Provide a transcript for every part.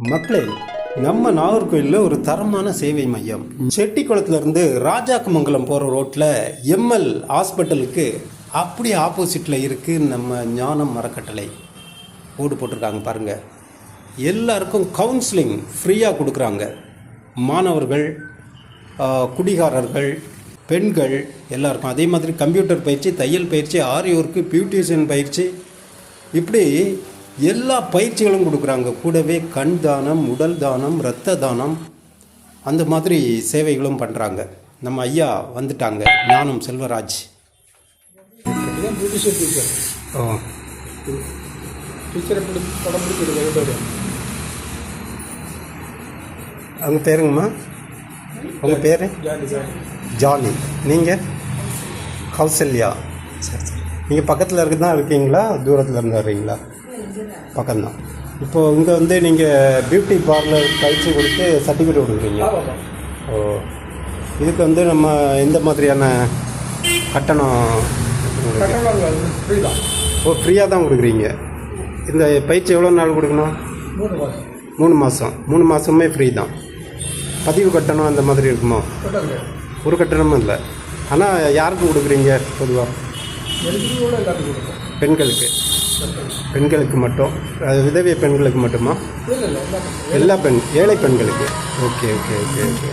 மக்களே, நம்ம நாகர்கோயிலில் ஒரு தரமான சேவை மையம். செட்டிக்குளத்துலேருந்து ராஜாக்கமங்கலம் போகிற ரோட்டில் எம்எல் ஹாஸ்பிட்டலுக்கு அப்படியே ஆப்போசிட்டில் இருக்குது நம்ம ஞானம் மரக்கட்டளை. போர்டு போட்டிருக்காங்க பாருங்கள். எல்லாருக்கும் கவுன்சிலிங் ஃப்ரீயாக கொடுக்குறாங்க. மாணவர்கள், குடிகாரர்கள், பெண்கள் எல்லாருக்கும். அதே மாதிரி கம்ப்யூட்டர் பயிற்சி, தையல் பயிற்சி, ஆரி ஒர்க்கு, பியூட்டிஷியன் பயிற்சி, இப்படி எல்லா பயிற்சிகளும் கொடுக்குறாங்க. கூடவே கண் தானம், உடல் தானம், இரத்த தானம், அந்த மாதிரி சேவைகளும் பண்ணுறாங்க. நம்ம ஐயா வந்துட்டாங்க, ஞானம் செல்வராஜ். ஓ, அவங்க பேருங்கம்மா? உங்கள் பேர்? ஜானி. நீங்கள்? கௌசல்யா. சரி சரி. நீங்கள் பக்கத்தில் இருக்கு தான் இருக்கீங்களா, தூரத்தில் இருந்து வர்றீங்களா? பக்கம்தான். இப்போது இங்கே வந்து நீங்கள் பியூட்டி பார்லர் பயிற்சி கொடுத்து சர்டிஃபிகேட் கொடுக்குறீங்க. ஓ, இதுக்கு வந்து நம்ம எந்த மாதிரியான கட்டணம்? ஓ, ஃப்ரீயாக தான் கொடுக்குறீங்க. இந்த பயிற்சி எவ்வளோ நாள் கொடுக்கணும்? 3 மாதம். 3 மாதமே ஃப்ரீ தான். பதிவு கட்டணம் அந்த மாதிரி இருக்குமா? ஒரு கட்டணமும் இல்லை. ஆனால் யாருக்கு கொடுக்குறீங்க பொதுவாக? பெண்களுக்கு. பெண்களுக்கு மட்டும்? விதவை பெண்களுக்கு மட்டுமா? எல்லா ஏழை பெண்களுக்கு. Okay okay okay okay.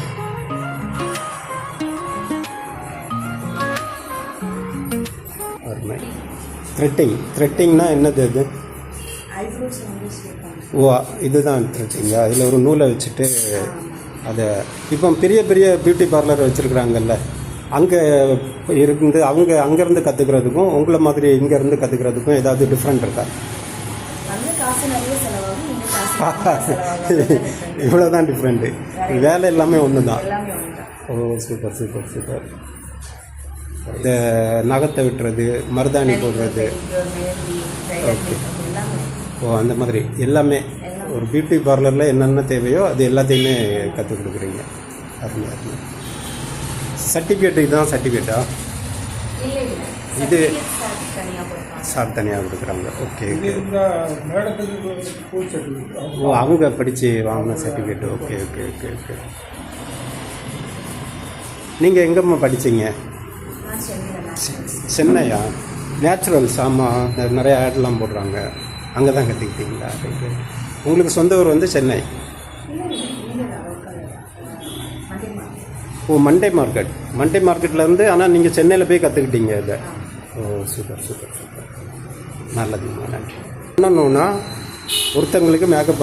த்ரெட்டிங்னா என்னது அது? ஓ, இதுதான் த்ரெட்டிங்கா? அதில் ஒரு நூலை வச்சுட்டு அதை இப்போ பெரிய பெரிய பியூட்டி பார்லர் வச்சுருக்குறாங்கல்ல, அங்கே இருந்து அவங்க அங்கேருந்து கற்றுக்கிறதுக்கும் உங்களை மாதிரி இங்கேருந்து கற்றுக்கிறதுக்கும் ஏதாவது டிஃப்ரெண்ட் இருக்கா? இவ்வளோதான் டிஃப்ரெண்ட்டு. வேலை எல்லாமே ஒன்று தான். ஓ, சூப்பர் சூப்பர் சூப்பர். இந்த நகத்தை விட்டுறது, மருதாணி போடுறது. ஓகே. ஓ, அந்த மாதிரி எல்லாமே ஒரு பியூட்டி பார்லரில் என்னென்ன தேவையோ அது எல்லாத்தையுமே கற்றுக் கொடுக்குறீங்க. அருமை அருமை. சர்டிஃபிகேட் இதுதான் சர்டிஃபிகேட்டா? இது சார் தனியாக கொடுக்குறாங்க. Okay okay. ஓ, அவங்க படித்து வாங்கின certificate. Okay okay okay okay. நீங்கள் எங்கேம்மா படித்தீங்க? சென்னையா? நேச்சுரல்ஸ். ஆமாம், நிறைய ஆடெலாம் போடுறாங்க. அங்கே தான் கற்றுக்கிட்டீங்களா? உங்களுக்கு சொந்த ஊர் வந்து சென்னை? ஓ, மண்டே மார்க்கெட். மண்டே மார்க்கெட்லேருந்து ஆனால் நீங்கள் சென்னையில் போய் கற்றுக்கிட்டீங்க இதை. ஓ, சூப்பர் சூப்பர் சூப்பர். நல்லதுங்க, நன்றி. பண்ணணுன்னா ஒருத்தவங்களுக்கு மேக்கப்